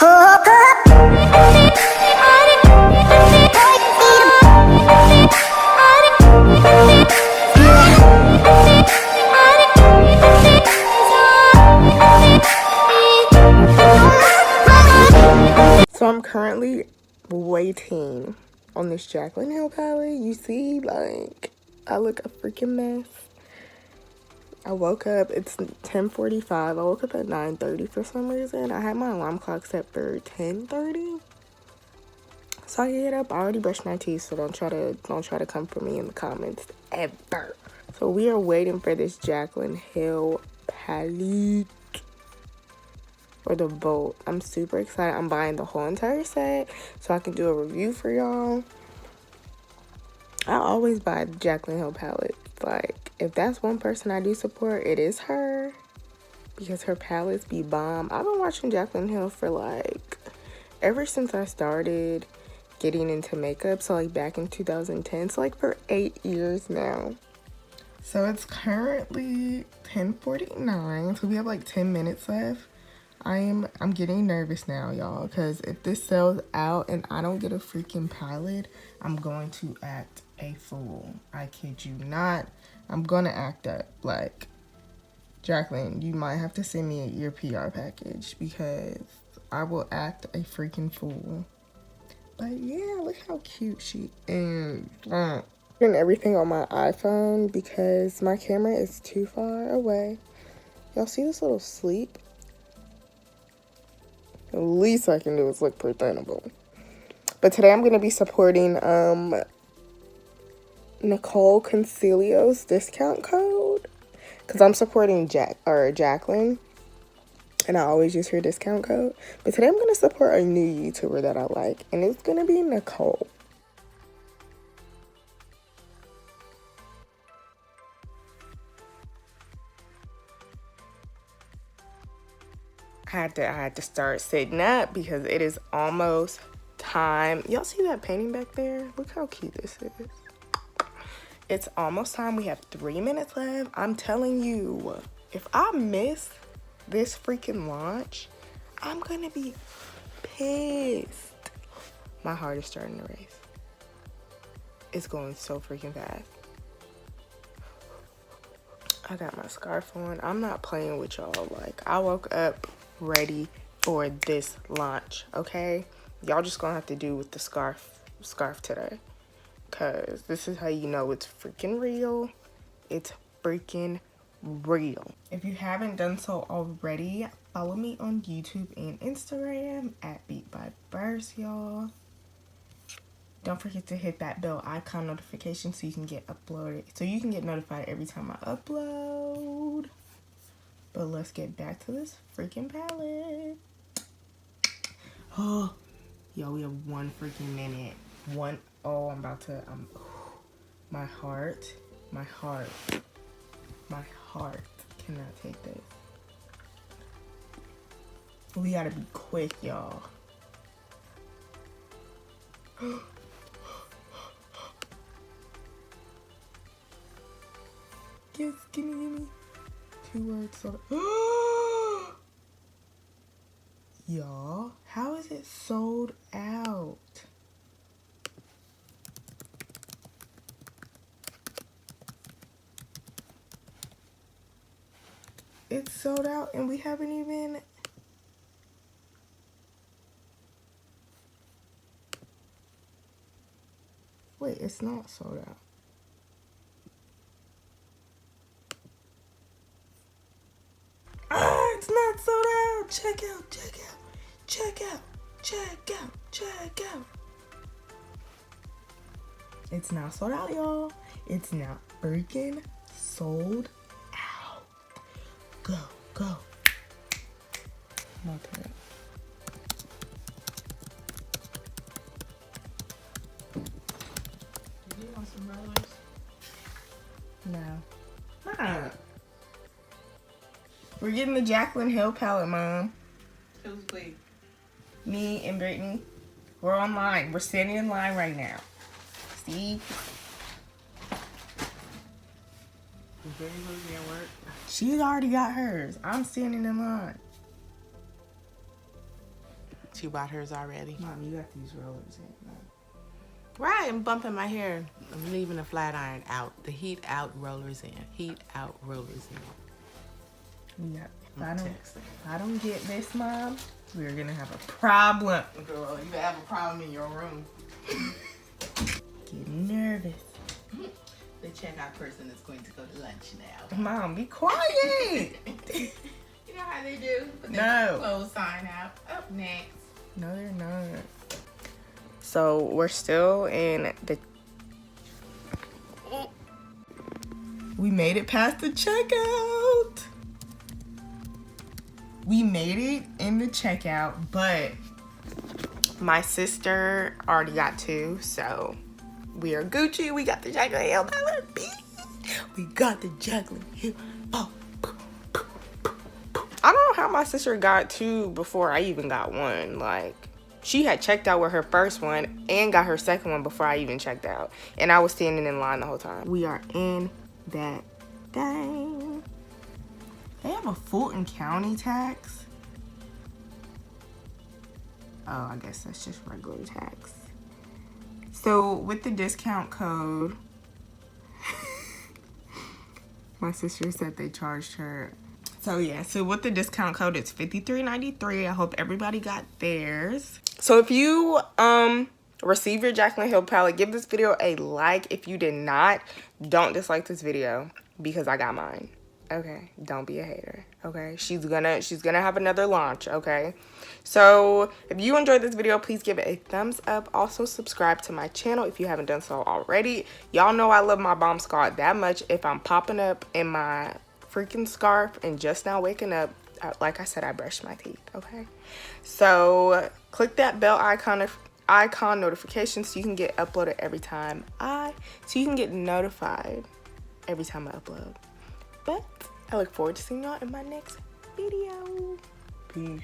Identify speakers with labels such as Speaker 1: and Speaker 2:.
Speaker 1: So I'm currently waiting on this JACLYN Hill palette. You see, like, I look a freaking mess. I woke up, it's 10:45. I woke up at 9:30 for some reason. I had my alarm clock set for 10:30. So I get up, I already brushed my teeth, so don't try to come for me in the comments ever. So we are waiting for this JACLYN Hill palette. Or the boat. I'm super excited. I'm buying the whole entire set so I can do a review for y'all. I always buy the JACLYN Hill palette. Like, if that's one person I do support, it is her. Because her palettes be bomb. I've been watching JACLYN Hill for like, ever since I started getting into makeup. So like back in 2010. So like for 8 years now. So it's currently 10:49. So we have like 10 minutes left. I'm getting nervous now, y'all, because if this sells out and I don't get a freaking palette, I'm going to act a fool. I kid you not. I'm gonna act up. Like, JACLYN, you might have to send me your PR package because I will act a freaking fool. But yeah, look how cute she is. And everything on my iPhone because my camera is too far away. Y'all see this little sleep? The least I can do is look presentable. But today I'm going to be supporting Nicole Concilio's discount code. Because I'm supporting JACLYN. And I always use her discount code. But today I'm going to support a new YouTuber that I like. And it's going to be Nicole. I had to start sitting up because it is almost time. Y'all see that painting back there? Look how cute this is. It's almost time. We have 3 minutes left. I'm telling you, if I miss this freaking launch, I'm gonna be pissed. My heart is starting to race. It's going so freaking fast. I got my scarf on. I'm not playing with y'all. Like, I woke up ready for this launch, okay? Y'all just gonna have to do with the scarf today, because this is how you know it's freaking real. It's freaking real. If you haven't done so already, follow me on YouTube and Instagram at Beat.By.Burst, y'all. Don't forget to hit that bell icon notification so you can get notified every time I upload. But let's get back to this freaking palette. Oh, yo, we have 1 freaking minute. Oh, my heart cannot take this. We gotta be quick, y'all. Yes, gimme. 2 words sold out. Y'all, how is it sold out? It's sold out and we haven't even... Wait, it's not sold out. Ah, it's not sold out. Check out. It's not sold out, y'all. It's not freaking sold out. Go. Okay.
Speaker 2: Do you want some rollers?
Speaker 1: No. Mom. We're getting the JACLYN Hill palette, Mom.
Speaker 2: Who's we?
Speaker 1: Me and Brittany. We're online. We're standing in line right now. See?
Speaker 2: Is Brittany supposed to be at work?
Speaker 1: She's already got hers. I'm standing in line.
Speaker 3: She bought hers already.
Speaker 1: Mom, you got these rollers in.
Speaker 3: Right, I'm bumping my hair. I'm leaving the flat iron out. The heat out, rollers in. Heat out, rollers in.
Speaker 1: Yeah. If I don't get this, Mom, we're gonna have a problem.
Speaker 3: Girl, you have a problem in your room.
Speaker 1: Getting nervous.
Speaker 3: The checkout person is going to go to lunch now.
Speaker 1: Mom, be quiet.
Speaker 3: You know how they do? Put
Speaker 1: No.
Speaker 3: their clothes sign out. Up next.
Speaker 1: No, they're not. So we're still in the. We made it past the checkout. We made it in the checkout, but my sister already got 2, so we are Gucci. We got the JACLYN Hill palette. We got the JACLYN Hill. Oh. I don't know how my sister got 2 before I even got 1. Like, she had checked out with her first one and got her second one before I even checked out. And I was standing in line the whole time. We are in that thing. They have a Fulton County tax. Oh, I guess that's just regular tax. So with the discount code, my sister said they charged her. So yeah, so with the discount code, it's $53.93. I hope everybody got theirs. So if you receive your JACLYN Hill palette, give this video a like. If you did not, don't dislike this video because I got mine. Okay, don't be a hater. Okay, she's gonna have another launch. Okay, so if you enjoyed this video, please give it a thumbs up. Also subscribe to my channel if you haven't done so already. Y'all know I love my B.O.M B Squad that much. If I'm popping up in my freaking scarf and just now waking up, like I said, I brushed my teeth. Okay, so click that bell icon notification so you can get uploaded every time so you can get notified every time I upload. But I look forward to seeing y'all in my next video. Peace.